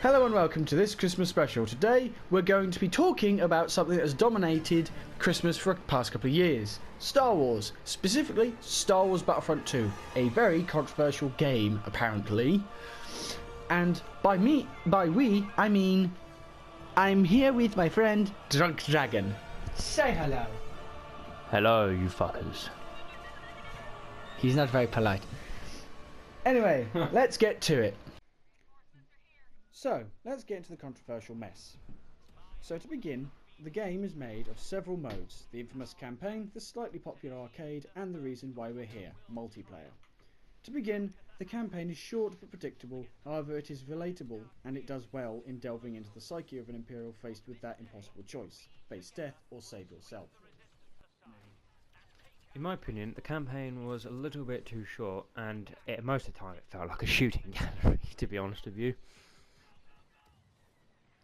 Hello and welcome to this Christmas special. Today we're going to be talking about something that has dominated Christmas for the past couple of years. Star Wars, specifically Star Wars Battlefront 2, a very controversial game apparently. And by we, I mean I'm here with my friend Drunk Dragon. Say hello. Hello, you fuckers. He's not very polite. Anyway, let's get to it. So, let's get into the controversial mess. So to begin, the game is made of several modes: the infamous campaign, the slightly popular arcade, and the reason why we're here, multiplayer. To begin, the campaign is short but predictable, however it is relatable, and it does well in delving into the psyche of an Imperial faced with that impossible choice: face death or save yourself. In my opinion, the campaign was a little bit too short, and most of the time it felt like a shooting gallery, to be honest with you.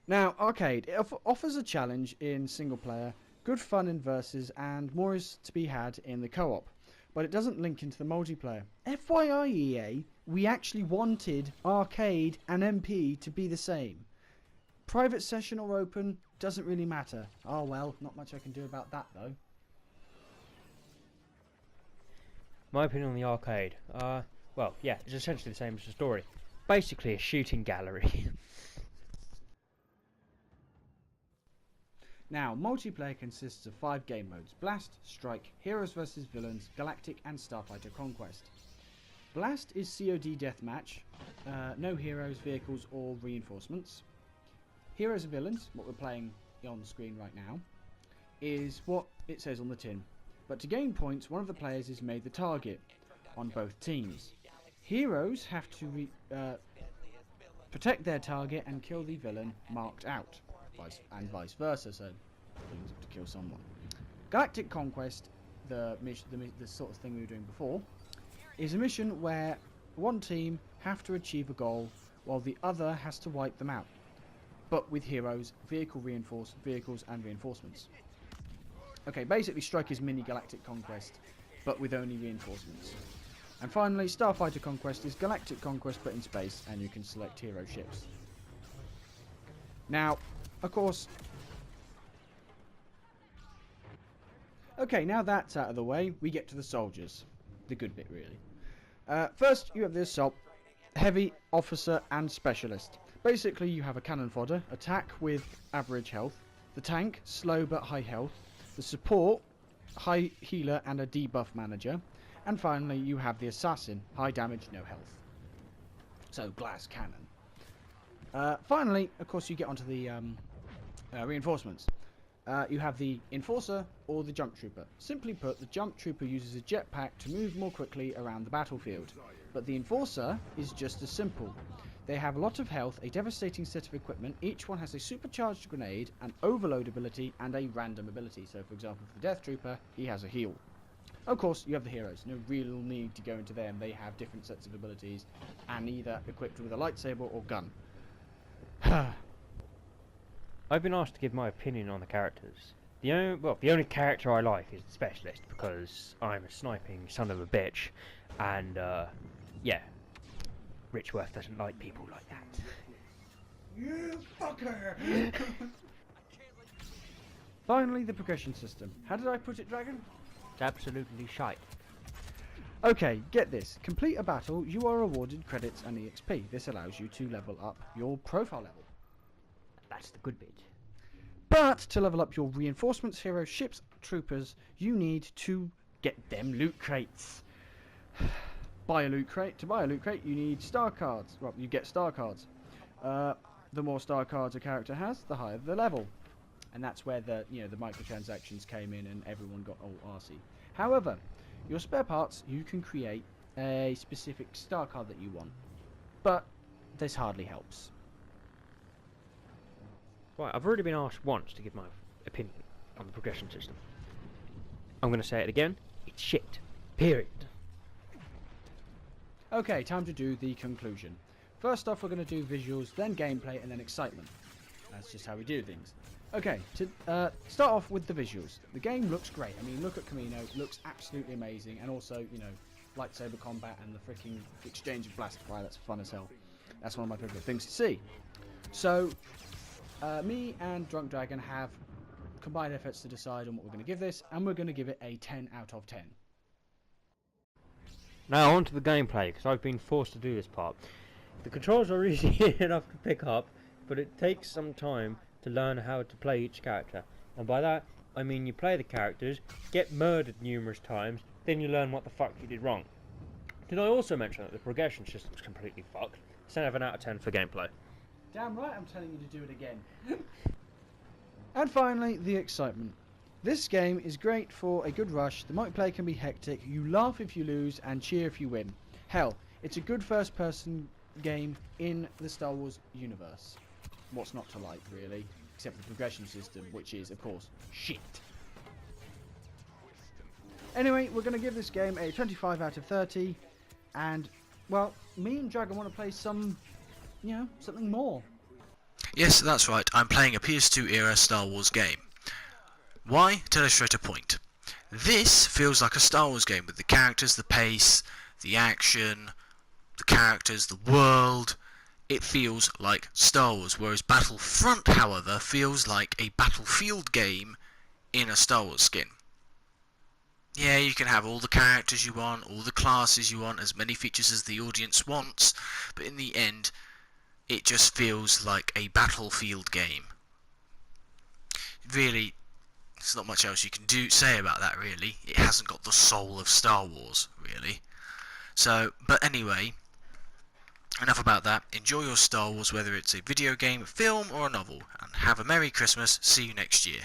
Now, arcade, it offers a challenge in single player, good fun in versus, and more is to be had in the co-op, but it doesn't link into the multiplayer. FYI EA, we actually wanted arcade and MP to be the same. Private session or open, doesn't really matter. Oh well, not much I can do about that though. My opinion on the arcade, well, yeah, it's essentially the same as the story. Basically a shooting gallery. Now, multiplayer consists of 5 game modes: Blast, Strike, Heroes vs Villains, Galactic, and Starfighter Conquest. Blast is COD deathmatch, no heroes, vehicles, or reinforcements. Heroes and Villains, what we're playing on screen right now, is what it says on the tin. But to gain points, one of the players is made the target on both teams. Heroes have to protect their target and kill the villain marked out. And vice versa, so things have to kill someone. Galactic Conquest, the sort of thing we were doing before, is a mission where one team have to achieve a goal while the other has to wipe them out, but with heroes, vehicles and reinforcements. Okay, basically Strike is mini Galactic Conquest, but with only reinforcements. And finally, Starfighter Conquest is Galactic Conquest but in space, and you can select hero ships. Now, of course... Okay, now that's out of the way, we get to the soldiers. The good bit, really. First, you have the Assault, Heavy, Officer, and Specialist. Basically, you have a cannon fodder, attack with average health, the tank, slow but high health, the support, high healer and a debuff manager, and finally, you have the Assassin, high damage, no health. So, glass cannon. Finally, of course, you get onto the reinforcements. You have the Enforcer or the Jump Trooper. Simply put, the Jump Trooper uses a jetpack to move more quickly around the battlefield, but the Enforcer is just as simple. They have a lot of health, a devastating set of equipment, each one has a supercharged grenade, an overload ability, and a random ability. So, for example, for the Death Trooper, he has a heal. Of course, you have the heroes. No real need to go into them. They have different sets of abilities, and either equipped with a lightsaber or gun. I've been asked to give my opinion on the characters. The only character I like is the Specialist, because I'm a sniping son of a bitch, and yeah, Richworth doesn't like people like that. You fucker! Finally, the progression system. How did I put it, Dragon? It's absolutely shite. Okay, get this. Complete a battle, you are awarded credits and EXP. This allows you to level up your profile level. That's the good bit. But to level up your reinforcements, heroes, ships, troopers, you need to get them loot crates. Buy a loot crate. To buy a loot crate, you need star cards. Well, you get star cards. The more star cards a character has, the higher the level. And that's where the microtransactions came in and everyone got all arsey. However, your spare parts, you can create a specific star card that you want. But this hardly helps. Right, I've already been asked once to give my opinion on the progression system. I'm going to say it again. It's shit. Period. Okay, time to do the conclusion. First off, we're going to do visuals, then gameplay, and then excitement. That's just how we do things. Okay, to start off with the visuals. The game looks great. I mean, look at Camino. It looks absolutely amazing. And also, you know, lightsaber combat and the freaking exchange of blast fire. That's fun as hell. That's one of my favourite things to see. So, me and Drunk Dragon have combined efforts to decide on what we're going to give this, and we're going to give it a 10 out of 10. Now on to the gameplay, because I've been forced to do this part. The controls are easy enough to pick up, but it takes some time to learn how to play each character. And by that, I mean you play the characters, get murdered numerous times, then you learn what the fuck you did wrong. Did I also mention that the progression system's completely fucked? 7 out of 10 for gameplay. Damn right I'm telling you to do it again. And finally, the excitement. This game is great for a good rush. The multiplayer can be hectic. You laugh if you lose and cheer if you win. Hell, it's a good first-person game in the Star Wars universe. What's not to like, really? Except for the progression system, which is, of course, shit. Anyway, we're going to give this game a 25 out of 30. And, well, me and Dragon want to play some, you know, something more. Yes, that's right, I'm playing a PS2 era Star Wars game. Why? To illustrate a point. This feels like a Star Wars game with the characters, the pace, the action, the characters, the world. It feels like Star Wars, whereas Battlefront, however, feels like a Battlefield game in a Star Wars skin. Yeah, you can have all the characters you want, all the classes you want, as many features as the audience wants, but in the end, it just feels like a Battlefield game. Really, there's not much else you can say about that, really. It hasn't got the soul of Star Wars, really. So, but anyway, enough about that. Enjoy your Star Wars, whether it's a video game, a film, or a novel, and have a Merry Christmas. See you next year.